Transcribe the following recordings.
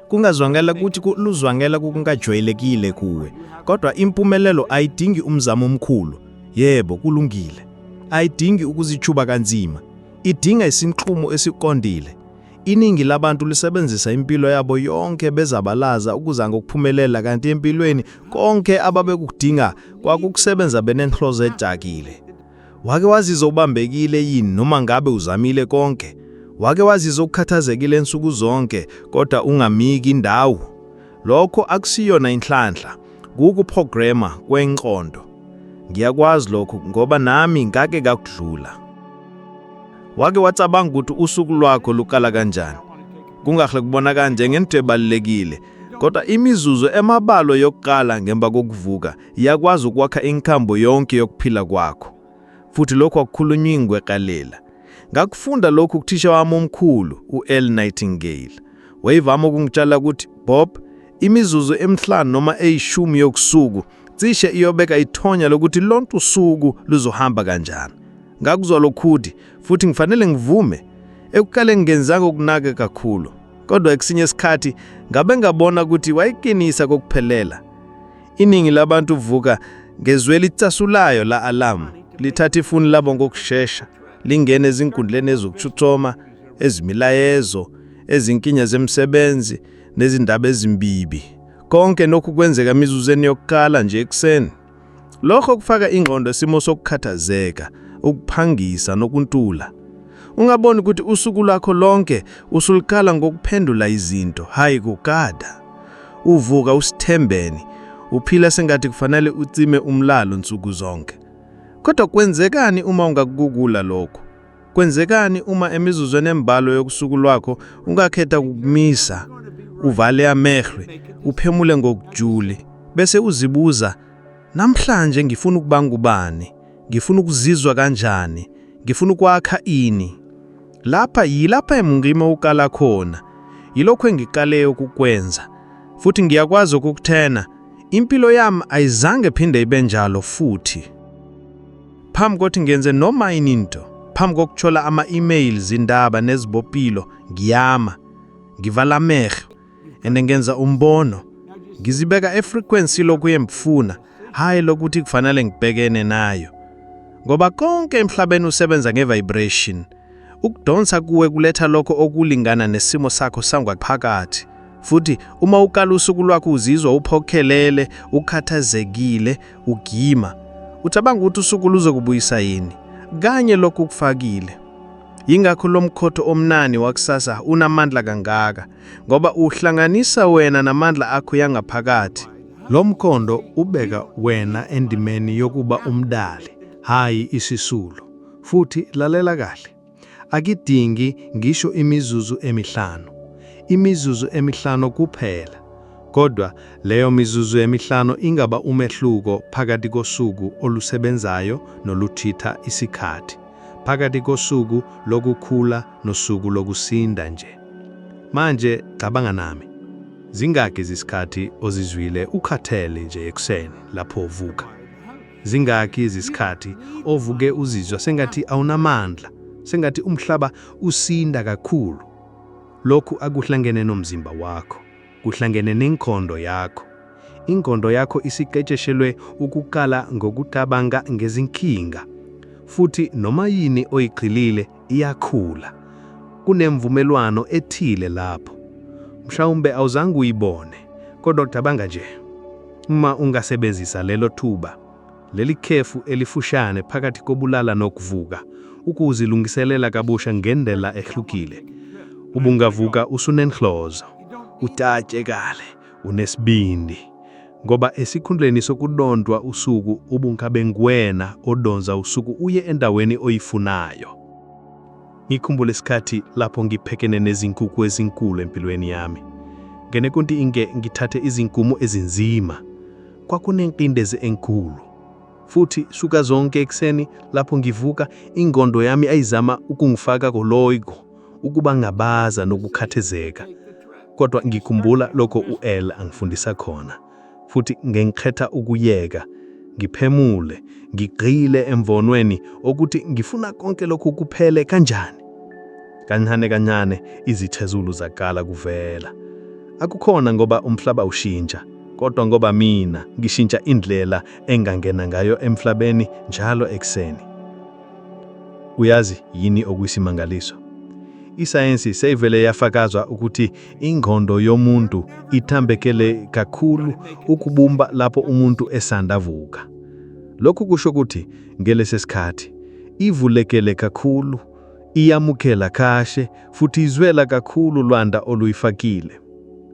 Kungazwangela ukuthi luzwangela kungajwayelekile kuwe, kodwa impumelelo ayidingi umzamo omkhulu. Yebo, kulungile. Ayidingi ukuzichuba kanzima. Idinga isinqumo esiqondile. Iningi labantu lisebenzisa impilo yabo yonke bezabalaza ukuzanga ukuphumelela, kanti empilweni konke ababekudinga kwakukusebenza benenhloso ejaqile. Wake wazizwa ubambekile yini noma ngabe uzamile konke? Wake wazizwa ukhathazekile insuku zonke kodwa ungamiki indawo? Lokho akusiyona inhlanhla, kukuprograma kwenqondo. Ngiyakwazi lokho ngoba nami ngake ngakudlula. Wake wacabanga ukuthi usuku lwakho lukala kanjani? Kungahle kubonakala njengento ebalulekile, kodwa imizuzu emabalo yokuqala ngemva kokuvuka iyakwazi ukwakha inkhambo yonke yokuphila kwakho. Futhi lokho akukhulunywa ingweqalela. Ngakufunda lokhu kuthisha wami omkhulu, u-L. Nightingale. Wayevama ukungitshela ukuthi, Bob, imizuzu emihlanu noma eyishumi yokusuku cishe iyobeka ithonya lokuthi lonke usuku luzohamba kanjani. Ngakuzwa lokhuthi futhi ngifanele ngivume. Ekuqaleni ngenzanga ukunaka kakhulu, kodwa ekusinye isikhathi ngabe ngabona ukuthi wayiqinisa kokuphelela. Iningi labantu uvuka ngezweli itsasulayo la alarm, lithatha ifoni labo ngokusheshsha, lingene ezinkundleni ezokuthuthoma, ezimilayezo, ezinkinga zemsebenzi nezindaba ezimbibi. Konke nokho kwenzeka emizuzweni yokuqala nje ekseni. Lokho kufaka ingqondo esimo sokukhathazeka, ukuphangisa nokuntula. Ungaboni ukuthi usuku lwakho lonke usulikhala ngokuphendula izinto, hayi kugada. Uvuka usithembeni, uphila sengathi kufanele ucime umlalo nsuku zonke. Kodwa kwenzekani uma ungakugugula lokho? Kwenzekani uma emizuzweni embalo yokusuku lwakho ungakhetha ukumisa, uvale amehlo, uphemule ngokujule, bese uzibuza, namhlanje ngifuna ukuba ngubani? Ngifuna ukuzizwa kanjani? Ngifuna ukwakha ini? Yilapha emngima ukala khona. Yilokho engiqale ukukwenza. Futhi ngiyakwazi ukukuthena, impilo yami ayizange phinde ibe njalo futhi. Phambi kokuthi ngenze noma into, phambi kokuthola ama-emails, indaba nezibopilo, ngiyama, ngivala amehlo, ngenza umbono, ngizibeka efrequency lokhu yemfuna, hayi lokuthi kufanele ngibhekene nayo. Ngoba konke emhlabeni usebenza nge-vibration. Ukudonsa kuwe kuletha lokho okulingana nesimo sakho sangaphakathi. Futhi uma uqala usuku lwakho uzizwa uphokhelele, ukhathazekile, ugima, ucabanga ukuthi usuku luzokubuyisa yini? Kanye lokhu kufakile. Yingakho lo mkhotho omnani wakusasa unamandla kangaka, ngoba uhlanganisa wena namandla akho yangaphakathi. Lo mkhondo ubeka wena endimeni yokuba umdali, hayi isisulu. Futhi lalela kahle. Akidingi ngisho imizuzu emihlanu. Imizuzu emihlanu kuphela. Kodwa leyo mizuzu emihlanu ingaba umehluko phakathi kosuku olusebenzayo noluthitha isikhathi, phakathi kosuku lokukhula nosuku lokusinda nje. Manje cabanga nami. Zingaki izisikhathi ozizwile ukhathele nje ekseni lapho uvuka? Zingaki izisikhathi ovuke uzizwa sengathi awunamandla, sengathi umhlaba usinda kakhulu? Lokhu akuhlangene nomzimba wakho, kuhlangene nenkhondo yakho. Inkhondo yakho isiqeqeshelwe ukukala ngokutabanga ngezinkinga. Futhi noma yini oyigxilile iyakhula. Kunemvumelwano ethile lapho. Mhlawumbe awuzange uyibone, kodwa cabanga nje. Uma ungasebenzisa lelo thuba, leli khefu elifushane phakathi kobulala nokuvuka, ukuzilungiselela kabusha ngendlela ehlukile, ubungavuka usunenhlozo, utatshe kale, unesibindi, ngoba esikhundleni sokudondwa usuku ubunkabe ngwena odonza usuku uye endaweni oyifunayo. Ngikhumbula isikhathi lapho ngiphekene nezinkukhu ezinkulu empilweni yami. Ngenekunti ngithathe izinkumo ezinzima. Kwakunenqindezi enkulu. Futhi suka zonke ekseni lapho ngivuka, ingqondo yami ayizama ukungifaka koloyiko, ukuba ngabaza nokukhathazeka. Kodwa ngikhumbula lokho u-L angifundisa khona. Futhi ngengikhetha ukuyeka, ngiphemule, ngigqile emvonweni ukuthi ngifuna konke lokhu kuphele kanjani. Kancane kancane izithezulu zaqala kuvela. Akukhona ngoba umhlaba ushintsha, kodwa ngoba mina ngishintsha indlela engangena ngayo emhlabeni njalo ekuseni. Uyazi yini okuyisimangaliso? Isayensi seyivele yafakazwa ukuthi ingqondo yomuntu ithambekele kakhulu ukubumba lapho umuntu esandavuka. Lokhu kusho ukuthi ngelesi sikhathi ivulekele kakhulu, iyamukela kahle futhi izwela kakhulu lwanda oluyifakile.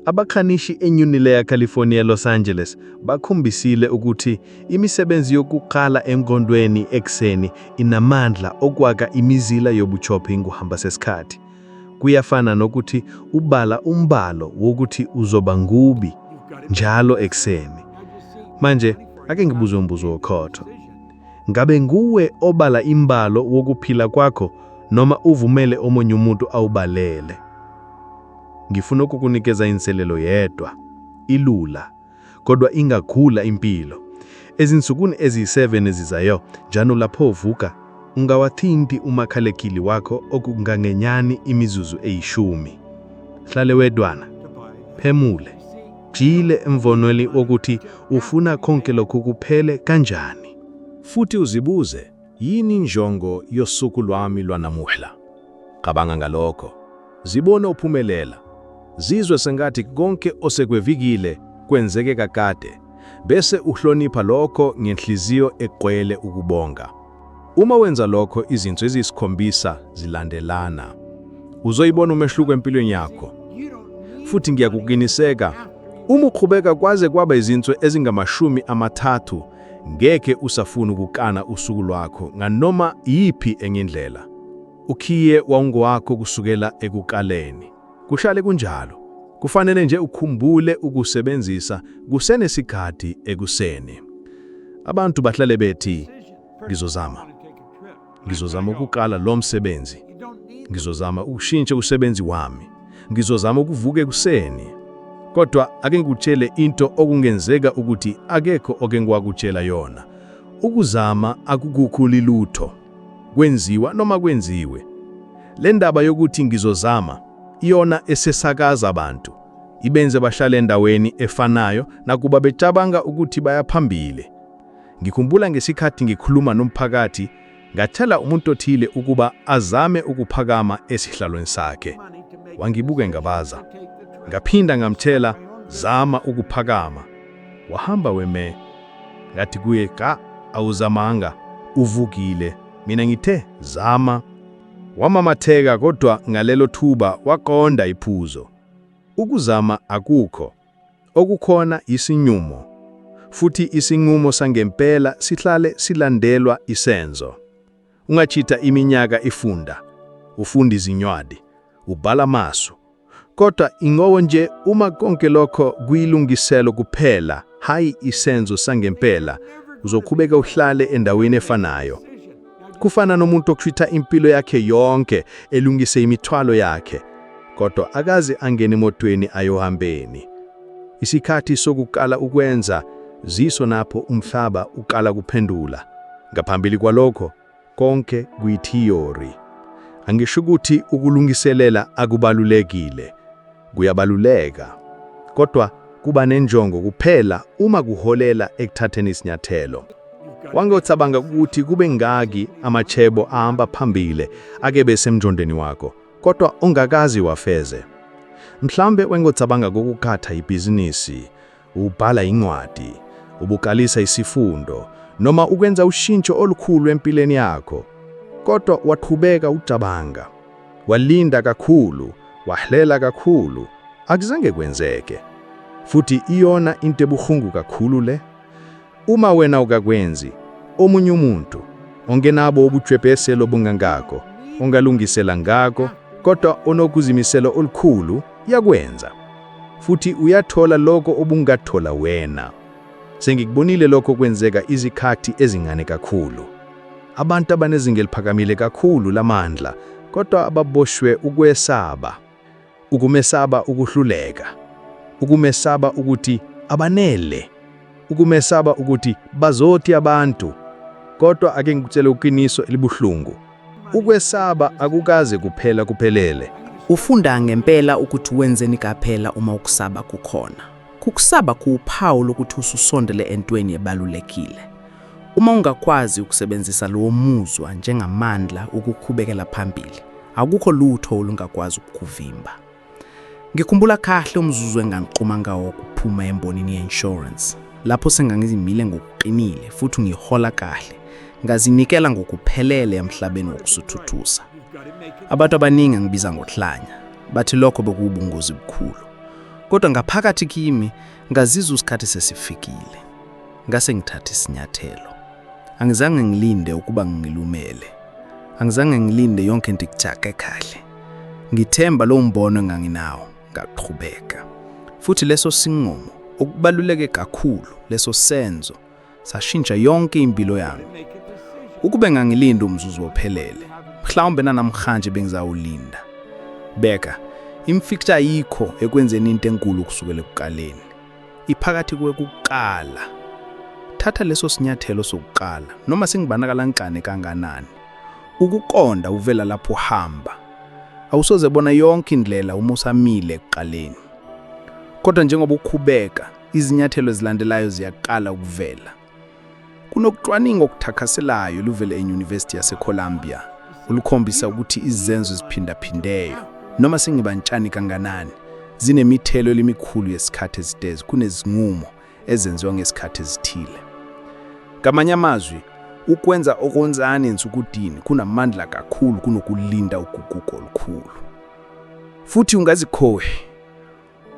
Abakhanishi enyunile yaCalifornia Los Angeles bakhombisile ukuthi imisebenzi yokuqala engqondweni ekuseni inamandla okwakha imizila yobuchophi ngokuhamba kwesikhathi. Kuyafana nokuthi ubala umbalo wokuthi uzoba ngubi njalo ekuseni. Manje ake ngibuze umbuzo okhotho. Ngabe nguwe obala imbalo wokuphila kwakho noma uvumele omunye umuntu awubalele? Ngifuna ukukunikeza inselelo yedwa, ilula, kodwa ingagula impilo. Ezinsukwini eziyi7 ezizayo, njalo lapho uvuka, ungawathinti umakhalekili wakho okungangenyani imizuzu eyi10. Hlale wedwana, phemule, jile emvonweni wokuthi ufuna konke lokhu kuphele kanjani. Futhi uzibuze, yini injongo yosuku lwami lwanamuhla? Cabanga ngalokho, zibone uphumelela. Zizwe sengathi konke osekwevikile kwenzeke kakade, bese uhlonipha lokho ngenhliziyo egcwele ukubonga. Uma wenza lokho izinto eziyisikhombisa zilandelana, uzoyibona umehluko empilweni yakho. Futhi ngiyakuqiniseka, uma uqhubeka kwaze kwaba izinto ezingama30, ngeke usafuna ukukana usuku lwakho nganoma yiphi enye indlela. Ukhiye wawungowakho kusukela ekuqaleni. Kushale kunjalo. Kufanele nje ukhumbule ukusebenzisa kusenesikhathi ekuseni. Abantu bahlale bethi, ngizozama ukuqala lo msebenzi. Ngizozama ukushintsha umsebenzi wami. Ngizozama ukuvuka ekuseni. Kodwa ake ngikutshele into okungenzeka ukuthi akekho oke ngiwakutshela yona. Ukuzama akukukhuli lutho. Kwenziwa noma kwenziwe. Le ndaba yokuthi ngizozama iyona esesakaza abantu, ibenze bahlale endaweni efanayo nakuba becabanga ukuthi bayaphambili. Ngikhumbula ngesikhathi ngikhuluma nomphakathi, ngathela umuntu othile ukuba azame ukuphakama esihlalweni sakhe. Wangibuka ngabaza. Ngaphinda ngamthela, zama ukuphakama. Wahamba weme. Ngathi kuye, awuzamanga, uvukile. Mina ngithe, zama. Wamamatheka kodwa ngalelo thuba waqonda iphuzo. Ukuzama akukho. Okukhona isinyumo. Futhi isinqumo sangempela sihlale silandelwa isenzo. Ungachitha iminyaka ifunda, ufunda izincwadi, ubhala amasu. Kodwa ingowo nje uma konke lokho kuyilungiselo kuphela, hayi isenzo sangempela, uzoqhubeka uhlale endaweni efanayo. Kufana nomuntu okuchitha impilo yakhe yonke elungise imithwalo yakhe, kodwa akaze angene emotweni ayohambeni. Isikhathi sokuqala ukwenza ziso napho umhlaba uqala kuphendula. Ngaphambili kwalokho konke kuyithiyori. Angisho ukuthi ukulungiselela akubalulekile, kuyabaluleka, kodwa kuba nenjongo kuphela uma kuholela ekuthatheni isinyathelo. Wangocabanga ukuthi kube ngaki amachebo ahamba phambili ake besemjondeni wakho, kodwa ungakazi wafeze. Mhlambe wengocabanga kokukhatha ibhizinisi, ubhala incwadi, ubukalisa isifundo, noma ukwenza ushintsho olukhulu empilweni yakho. Kodwa waqhubeka ucabanga, walinda kakhulu, wahlela kakhulu, akuzange kwenzeke. Futhi iyona into ebuhlungu kakhulu le. Uma wena ukakwenzi, omunye umuntu ongenabo ubuchwepheshe obungangako, ongalungisela ngako, kodwa onokuzimisela olukhulu yakwenza. Futhi uyathola lokho obungathola wena. Sengikubonile lokho kwenzeka izikhathi ezingane kakhulu. Abantu abanezinga eliphakamile kakhulu lamandla, kodwa ababoshwe ukwesaba. Ukumesaba ukuhluleka. Ukumesaba ukuthi abanele. Ukumesaba ukuthi bazothi abantu. Kodwa ake ngikutshele iqiniso elibuhlungu. Ukwesaba akukaze kuphela kuphelele. Ufunda ngempela ukuthi wenzeni kaphela uma ukusaba kukhona. Kukusaba kuwuphawu lokuthi ususondele entweni ebalulekile. Uma ungakwazi ukusebenzisa lowo muzwa njengamandla ukukhubekela phambili, akukho lutho olungakwazi ukukuvimba. Ngikhumbula kahle umzuzu engangiqhuma ngawo kuphuma embonini ye-insurance. Lapho sengangizimile ngokuqinile futhi ngihola kahle, ngazinikela ngokuphelele emhlabeni wokusuthuthusa. Abantu abaningi ngibiza ngohlanya, bathi lokho bekuwubungozi bukhulu. Kodwa ngaphakathi kimi ngazizwa isikhathi sesifikile. Ngase ngithatha isinyathelo. Angizange ngilinde ukuba ngilumele. Angizange ngilinde yonke into ikujake kahle. Ngithemba lo mbono enganginawo, ngaqhubeka. Futhi leso sinqumo okubaluleke kakhulu, leso senzo sashintsha yonke impilo yami. Ukube ngangilinde umzuzu ophelele, mhlawumbe namhlanje bengizawulinda. Beka, imfixture ayikho ekwenzeni into enkulu kusukela ekuqaleni. Iphakathi kwekuqala. Thatha leso sinyathelo sokuqala, noma singibonakala kancane kanganani. Ukuqonda uvela lapho uhamba. Awusoze bona yonke indlela uma usamile ekuqaleni. Kodwa njengoba ukhubeka, izinyathelo ezilandelayo ziyaqala ukuvela. Kunokucwaninga okuthakaselayo luvele eUniversity yaseColumbia, olukhombisa ukuthi izenzo ziphindaphindeyo, noma singibantshani kanganani, zinemithelo emikhulu yesikhathi esitezi kunezinqumo ezenziwa ngesikhathi esithile. Ngamanye amazwi, ukwenza okonzane ensukudini kunamandla kakhulu kunokulinda uguguko olukhulu. Futhi ungazikhohe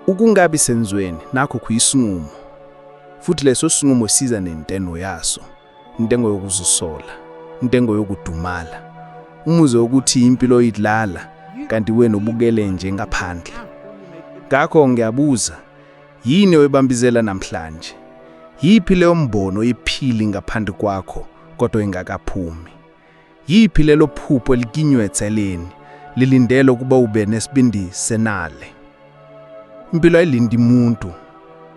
ukungabi senzweni nakho kuyisinqumo. Futhi leso sinqumo siza nenteno yaso, intengo yokuzisola, intengo yokudumala, umuze ukuthi impilo idlala kanti wena ubukele nje ngaphandle. Ngakho ngiyabuza, yini oyibambizela namhlanje? Yiphi leyo mbono iphili ngaphandle kwakho kodwa ingakaphumi? Yiphi lelo phupho elikinywe etheleni lilindele ukuba ube nesibindi senale? Impilo ayilindi umuntu,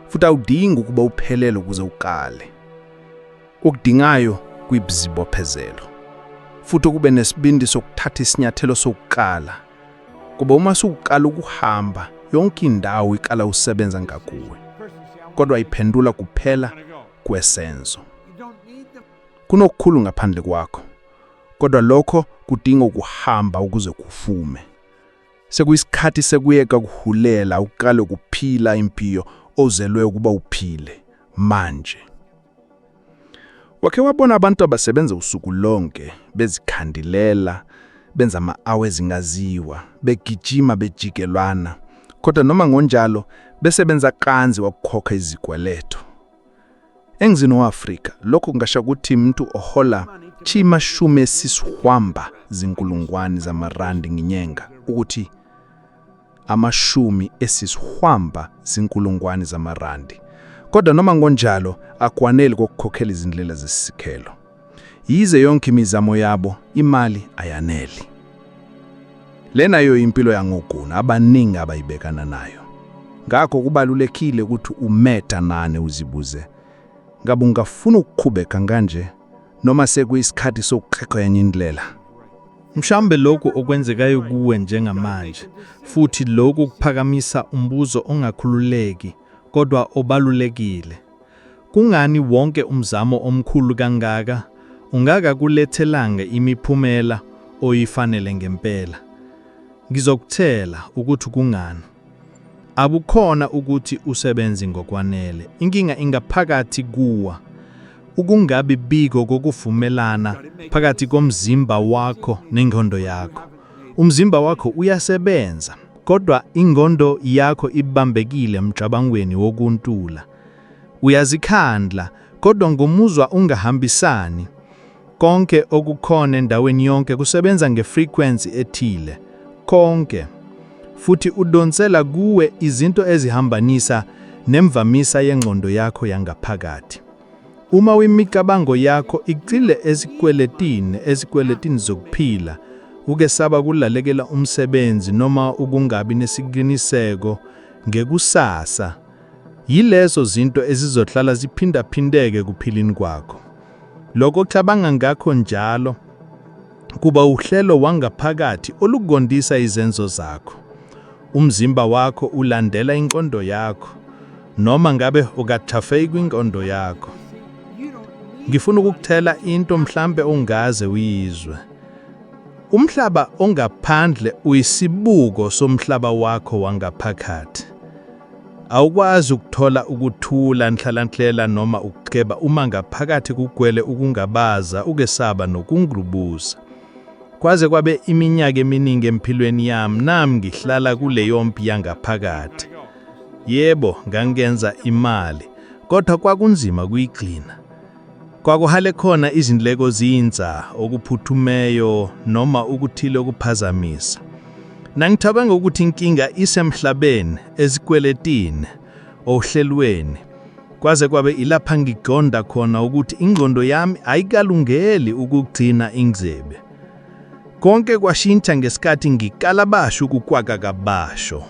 futhi awudingi ukuba uphelele ukuze uqale. Okudingayo kuyizibophezelo, futhi kube nesibindi sokuthatha isinyathelo sokuqala. Kuba uma suqala ukuhamba, yonke indawo iqala usebenza ngakuwe. Kodwa iphendula kuphela kwesenzo. Kunokukhulu ngaphandle kwakho, kodwa lokho kudinga ukuhamba ukuze kufume. Sekuyisikhathi sekuyeka kuhulela uqale ukuphila impilo ozelwe ukuba uphile manje. Wake wabona abantu abasebenza usuku lonke bezikhandilela, benza ama-hours ezingaziwa, begijima bejikelwana, kodwa noma ngonjalo besebenza kanzi wakukhokha izikweletu. Engizini wa-Afrika, lokho kungasho ukuthi umuntu ohola chimashumi esisihwamba zinkulungwane zamarandi ngenyanga, ukuthi amashumi esisihwamba zinkulungwane zamarandi. Kodwa noma ngonjalo akwanele kokukhokhela izindlela zesisikelo. Yize yonke imizamo yabo, imali ayaneli. Lena yo impilo yangoguna abaningi abayibekana nayo. Ngakho kubalulekile ukuthi umeta nane uzibuze, ngabe ungafuna ukuqhubeka kanje noma sekuyisikhathi sokuqhaqha yenye indlela? Mhlambe lokho okwenzekayo kuwe njengamanje, futhi lokho kuphakamisa umbuzo ongakhululeki kodwa obalulekile. Kungani wonke umzamo omkhulu kangaka ungakakulethelanga imiphumela oyifanele ngempela? Ngizokuthela ukuthi kungani. Abukhona ukuthi usebenze ngokwanele. Inkinga ingaphakathi kuwa. Ukungabi biko kokuvumelana phakathi komzimba wakho nengqondo yakho. Umzimba wakho uyasebenza, kodwa ingqondo yakho ibambekile emcabangweni wokuntula. Uyazikhandla, kodwa ngomuzwa ungahambisani. Konke okukhona endaweni yonke kusebenza ngefrequency ethile. Konke. Futhi udonsela kuwe izinto ezihambanisa nemvamisa yengqondo yakho yangaphakathi. Uma imicabango yakho icile ezikweletini zokuphila, ukesaba kulalekela umsebenzi noma ukungabi nesiqiniseko ngekusasa, yilezo zinto ezizohlala ziphindaphindeke kuphilini kwakho. Lokho kucabanga ngakho njalo kuba uhlelo wangaphakathi olugondisa izenzo zakho. umzimba wakho ulandela inqondo yakho, noma ngabe ukathafeki kwinqondo yakho. Ngifuna ukukuthela into mhlambe ongaze uyizwe. Umhlaba ongaphandle uyisibuko somhlaba wakho wangaphakathi. Awukwazi ukuthola ukuthula nhlanhlela noma ukuqheba uma ngaphakathi kugwele ukungabaza, ukesaba nokungrubuza. Kwaze kwabe iminyaka eminingi empilweni yami nami ngihlala kuleyo mpi yangaphakathi. Yebo, ngangenza imali, kodwa kwakunzima kuyigcina. Kwakuhale khona izindleko ziyinza, okuphuthumeyo noma ukuthile okuphazamisa. Nangithaba ngokuthi inkinga isemhlabeni, ezikweletini, ohlelweni. Kwaze kwabe ilapha ngiqonda khona ukuthi ingqondo yami ayikalungeli ukugcina ingzebe. Konke kwashintsha ngesikhathi ngikalabasha ukukwaka kabasho.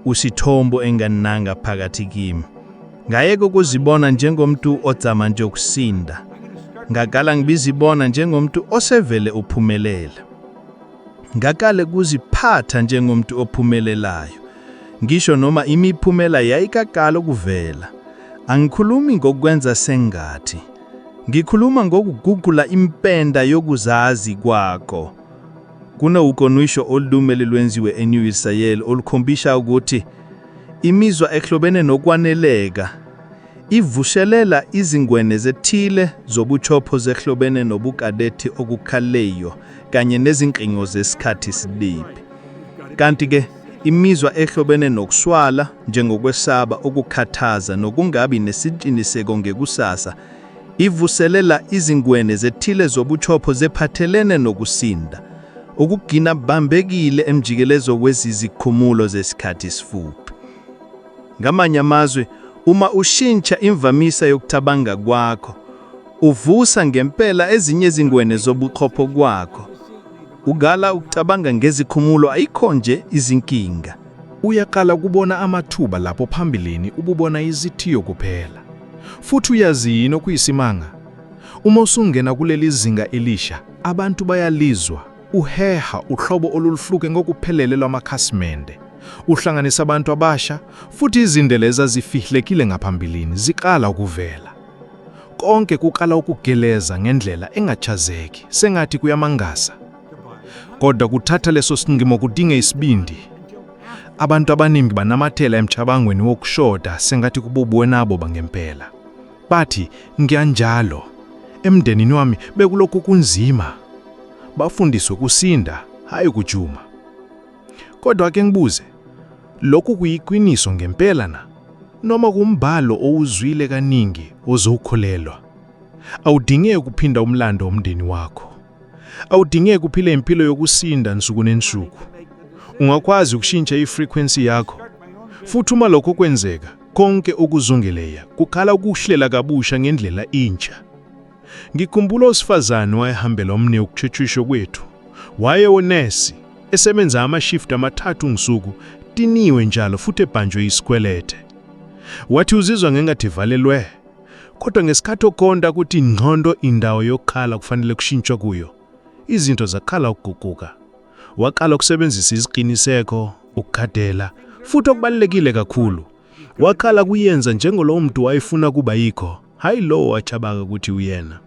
Usithombo engananga phakathi kimi. Ngayeke ukuzibona njengomuntu odzama nje ukusinda. Ngakala ngibizibona njengomuntu osevele uphumelele. Ngakale kuziphatha njengomuntu ophumelelayo. Ngisho noma imiphumela yayikakala ukuvela. Angikhulumi ngokwenza sengathi. Ngikhuluma ngokugugula impenda yokuzazi kwakho. Kunokonwisho oludumele lwenziwe eNew Israel olukhombisha ukuthi imizwa ehlobene nokwaneleka ivushelela izingwene zethile zobuchopho zehlobene nobukadethi okukhaleyo kanye nezinqingo zesikhathi sibibi. Kanti ke imizwa ehlobene nokuswala njengokwesaba, ukukhathaza nokungabi nesiqiniseko ngekusasa ivuselela izingwene zethile zobuchopho zephathelene nokusinda, ukugcina bambekile emjikelezo kwezizikhumulo zesikhathi sifuphi. Ngamanye amazwi, uma ushintsha imvamisa yokuthabanga kwakho, uvusa ngempela ezinye izingwene zobuchopho kwakho. Ugala ukucabanga ngezikhumulo ayikho nje izinkinga. Uyaqala kubona amathuba lapho phambilini ububona izithiyo kuphela. Futhi uyazini okuyisimanga. Uma usungena kuleli zinga elisha, abantu bayalizwa, uheha uhlobo oluluhluke ngokuphelele lwamakhasimende. Uhlanganisa abantu abasha, futhi izindeleza zifihlekile ngaphambilini ziqala ukuvela. Konke kuqala ukugeleza ngendlela engachazeki, sengathi kuyamangasa. Kodwa kuthatha leso sinqimo kudinge isibindi. Abantu abaningi banamathela emchabangweni wokushoda sengathi kububuwe nabo bangempela. Bathi, ngiyanjalo. Emndenini wami bekulokhu kunzima. Bafundiswe kusinda, hayi kujuma. Kodwa ake ngibuze, lokhu kuyiqiniso ngempela na? Noma kumbhalo owuzwile kaningi ozokholelwa? Awudingeki ukuphinda umlando womndeni wakho. Awudingeki ukuphila impilo yokusinda nsuku nensuku. Ungakwazi ukushintsha ifrequency yakho. Futhi uma lokho kwenzeka, konke okuzongeleya kukhala ukuhlela kabusha ngendlela intsha. Ngikhumbula usifazane wayehambela omne ukutshetshisho kwethu. Wayewonesi, esebenza ama-shift amathathu ngosuku, tiniwe njalo futhi ebhanjwe isikwelete. Wathi uzizwa ngengathi valelwe. Kodwa ngesikhathi okonda ukuthi ingqondo indawo yokukhala kufanele kushintshwa kuyo, izinto zakhala ukuguquka. Waqala ukusebenzisa iziqiniseko, ukukhadela, futhi okubalulekile kakhulu, wakhala kuyenza njengolowo muntu wayefuna kuba yikho, hayi lowo wachabaka ukuthi uyena.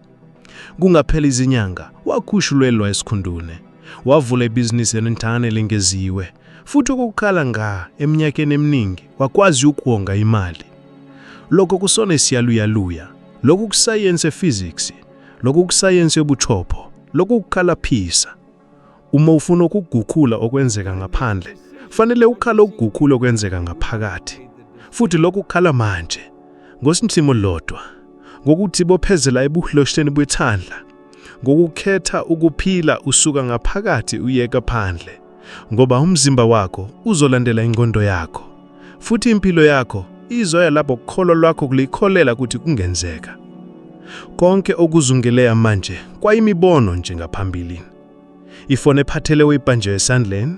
Kungaphela izinyanga, wakhushulelwa esikhundune. Wavula ibhizinisi elintane lengeziwe, futhi ukukhala eminyakeni eminingi wakwazi ukuwonga imali. Lokho kusona isiyaluyaluya, lokhu kusayense physics, lokhu kusayense yobuchopho, lokhu kukhalaphisa. Uma ufuna ukuguqula okwenzeka ngaphandle, fanele ukhala ukuguqula okwenzeka ngaphakathi. Futhi lokhu kukhala manje, ngosithimo lodwa, ngokuthi bophezela ebuhlosheni bwethandla, ngokukhetha ukuphila usuka ngaphakathi uyeka phandle, ngoba umzimba wakho uzolandela ingqondo yakho, futhi impilo yakho izoya lapho ukholo lwakho kulikholela ukuthi kungenzeka. Konke okuzungeleya manje kwayimibono nje ngaphambili. Ifone ephathele uyibhanje esandleni,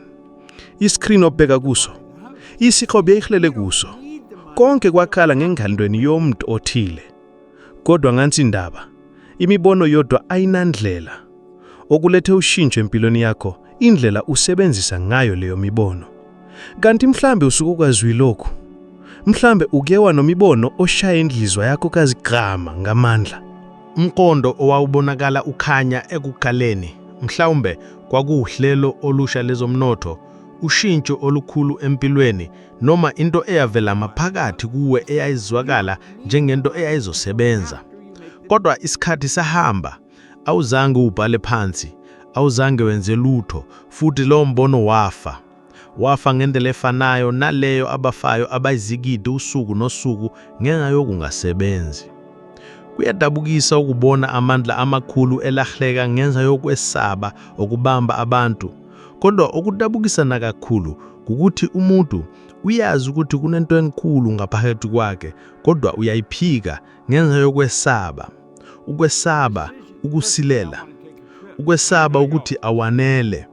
iskrin obheka kuso, isikho beyihlele kuso. Konke kwakhala ngengandweni yomuntu othile. Kodwa ngansi indaba, imibono yodwa ayinandlela. Okulethe ushintsho empilweni yakho, indlela usebenzisa ngayo leyo mibono. Kanti mhlambe usuke ukazwi lokhu. Mhlambe ukewa nomibono oshaya indlizwa yakho kazigrama ngamandla. Umqondo owawubonakala ukhanya ekuqaleni, mhlawumbe kwakuhlelo olusha lezomnotho, ushintsho olukhulu empilweni noma into eyavela maphakathi kuwe eyayizwakala njengento eyayizosebenza. Kodwa isikhathi sahamba, awuzange ubhale phansi, awuzange wenze lutho, futhi lo mbono wafa. Wafa ngendlela efanayo naleyo abafayo abayizigidi usuku nosuku ngenxa yokungasebenzi. Kuyadabukisa ukubona amandla amakhulu elahleka ngenxa yokwesaba okubamba abantu. Kodwa okudabukisana kakhulu ukuthi umuntu uyazi ukuthi kunento enkulu ngaphakathi kwakhe, kodwa uyayiphika ngenxa yokwesaba. Ukwesaba ukusilela. Ukwesaba ukuthi awanele.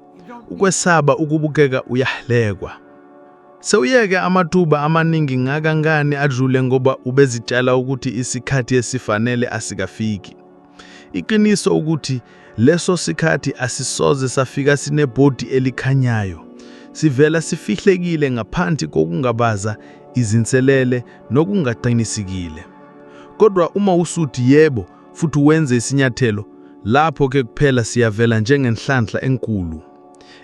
Ukwesaba ukubukeka uyahlekwa. Sewuyeke amathuba amaningi ngakangani adlule ngoba ubezitshela ukuthi isikhathi esifanele asikafiki. Iqiniso ukuthi leso sikhathi asisoze safika sinebhodi elikhanyayo. Sivela sifihlekile ngaphansi kokungabaza izinselele nokungaqinisikile. Kodwa uma usuthi yebo futhi wenze isinyathelo, lapho ke kuphela siyavela njengenhlanhla enkulu.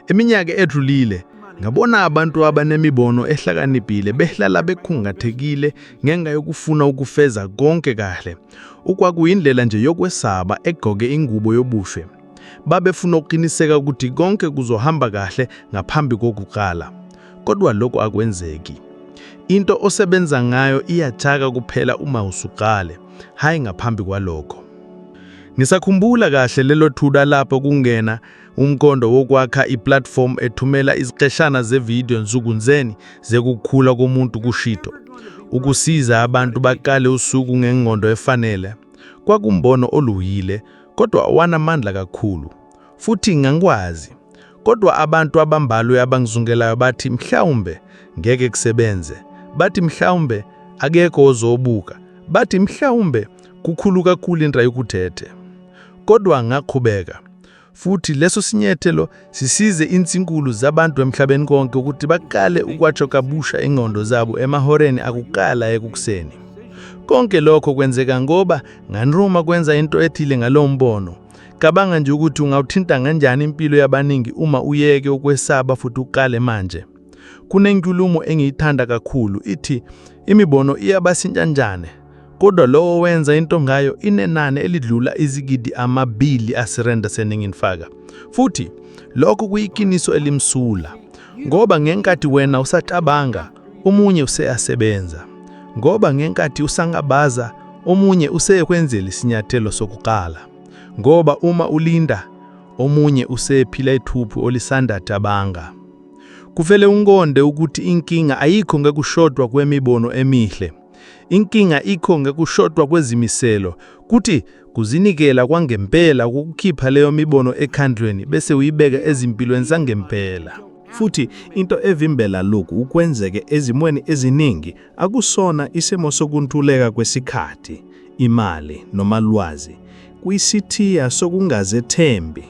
Eminyaka edlulile ngabona abantu abanemibono ehlakaniphile behlala bekhungathekile ngenxa yokufuna ukufeza konke kahle. Okwakuyindlela nje yokwesaba egqoke ingubo yobuhle. Babefuna ukuqiniseka ukuthi konke kuzohamba kahle ngaphambi kokuqala. Kodwa lokho akwenzeki. Into osebenza ngayo iyajaka kuphela uma usuqale, hayi ngaphambi kwalokho. Ngisakhumbula kahle lelo thuba lapho kungena umqondo wokwakha iplatform ethumela iziqeshana zevideo nsukunzeni zekukhula komuntu kushito. Ukusiza abantu baqale usuku ngengqondo efanele. Kwakumbono oluyile, kodwa wanamandla kakhulu. Futhi ngangikwazi. Kodwa abantu abambalwa abangizungelayo bathi mhlawumbe ngeke kusebenze. Bathi mhlawumbe akekho ozobuka. Bathi mhlawumbe kukhulu kakhulu into yokuthethe. Kodwa ngaqhubeka. Futhi leso sinyethelo sisize insinkulu zabantu emhlabeni konke ukuthi baqale ukwatsho kabusha ingqondo zabo emahoreni akuqala ekukuseni. Konke lokho kwenzeka ngoba nganruma kwenza into ethile ngalombono. Cabanga nje ukuthi ungawuthinta kanjani impilo yabaningi uma uyeke ukwesaba futhi uqale manje. Kunenkulumo engiyithanda kakhulu ithi imibono iyabasintsha njani. Kodwa lowo wenza into ngayo inenani elidlula izigidi 2 asirenda seningifaka. Futhi lokho kuyiqiniso elimsula. Ngoba ngenkathi wena usacabanga, omunye useyasebenza. Ngoba ngenkathi usangabaza, omunye useyekwenzela isinyathelo sokuqala. Ngoba uma ulinda, omunye usephila ithuphu olisandatabanga. Kuvele ungonde ukuthi inkinga ayikho ngekushodwa kwemibono emihle. Inkinga ikho ngekushodwa kwezimiselo, kuthi kuzinikela kwangempela ukukhipha leyo mibono ekhandlweni bese uyibeka ezimpilweni zangempela. Futhi into evimbela lokhu ukwenzeke ezimweni eziningi akusona isimo sokuntuleka kwesikhathi, imali noma lwazi. Kuyisithiya sokungazethembi.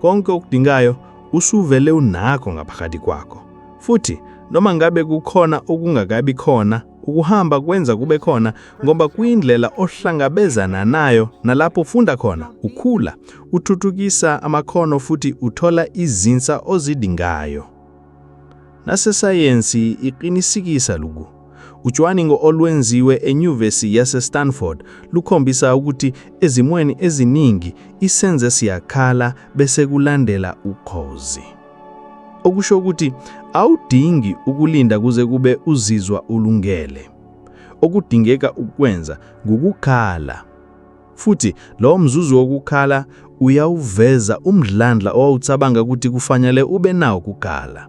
Konke okudingayo usuvele unakho ngaphakathi kwakho. Futhi noma ngabe kukhona okungakabi khona, ukuhamba kwenza kube khona ngoba kuyindlela ohlangabezana nayo nalapho ufunda khona, ukhula, uthuthukisa amakhono futhi uthola izinsa ozidingayo. Nasesayensi iqinisekisa lokhu. Ucwaningo olwenziwe eNyuvesi yaseStanford lukhombisa ukuthi ezimweni eziningi isenze siyakhala bese kulandela ukhozi. Okusho ukuthi awudingi ukulinda kuze kube uzizwa ulungele. Okudingeka ukwenza ngukukhala. Futhi lo mzuzu wokukhala uyawuveza umdlandla owucabanga ukuthi kufanele ube nawo kukhala.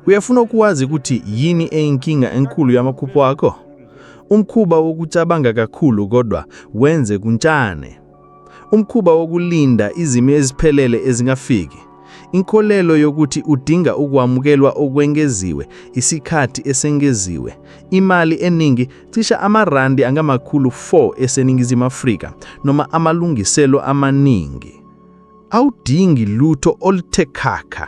Uyafuna ukwazi ukuthi yini eyinkinga enkulu yamaphupho akho? Umkhuba wokucabanga kakhulu kodwa wenze kuntshane. Umkhuba wokulinda izimo eziphelele ezingafiki. Inkolelo yokuthi udinga ukwamukelwa okwengeziwe, isikhathi esengeziwe, imali eningi, cisha amarandi angamakhulu 4 eseningizimu Afrika, noma amalungiselo amaningi. Awudingi lutho oluthe khakha.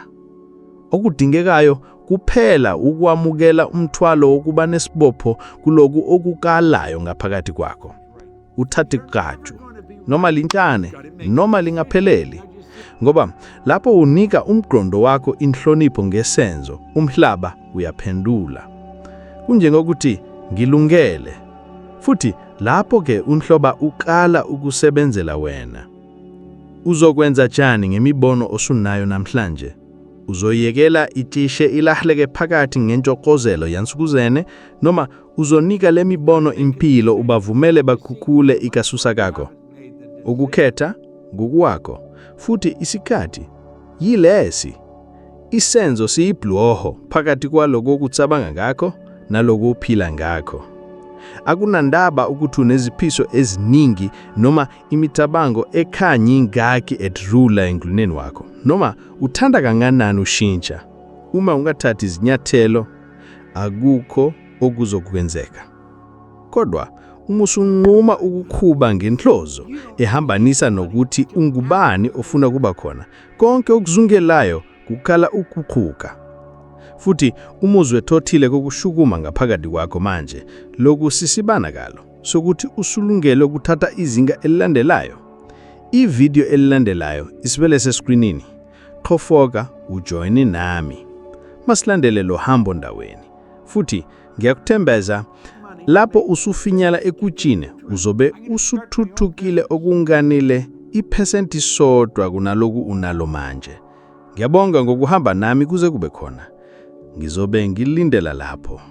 Okudingekayo kuphela ukwamukela umthwalo wokuba nesibopho kuloku okukalayo ngaphakathi kwakho. Uthathe kaju, noma lintshane, noma lingapheleli. Ngoba lapho unika umqondo wakho inhlonipho ngesenzo, umhlaba uyaphendula. Kunjengokuthi ngilungele. Futhi lapho ke unhloba uqala ukusebenzela wena. Uzokwenza njani ngemibono osunayo namhlanje? Uzoyekela itishe ilahleke phakathi ngentshokozelo yansukuzene, noma uzonika le mibono impilo ubavumele bakhukhule ikasusa kakho? Ukukhetha ngokwakho, futhi isikhathi yilesi. Isenzo siyibhloho phakathi kwaloko okucabanga ngakho naloko uphila ngakho. Akunandaba ukuthi uneziphiso eziningi noma imicabango ekhanyi ngaki edrula engluneni wakho, noma uthanda kanganani ushintsha. Uma ungathathi izinyathelo, akukho okuzokwenzeka. Kodwa uma usunquma ukukhuba ngenhlozo ehambanisa nokuthi ungubani ofuna kuba khona, konke okuzungelayo kukhala ukukhuka. Futhi umuzwe thothile kokushukuma ngaphakathi kwakho manje, lokhu sisibonakalo sokuthi usulungele ukuthatha izinga elilandelayo. Ivideo elilandelayo isibele sescreenini. Khofoka ujoine nami. Masilandele lo hambo ndaweni. Futhi ngiyakuthembeza lapho usufinyela ekutshini uzobe usuthuthukile okunganile iphesenti sodwa kunaloku unalo manje. Ngiyabonga ngokuhamba nami kuze kube khona. Ngizobe ngilindela lapho.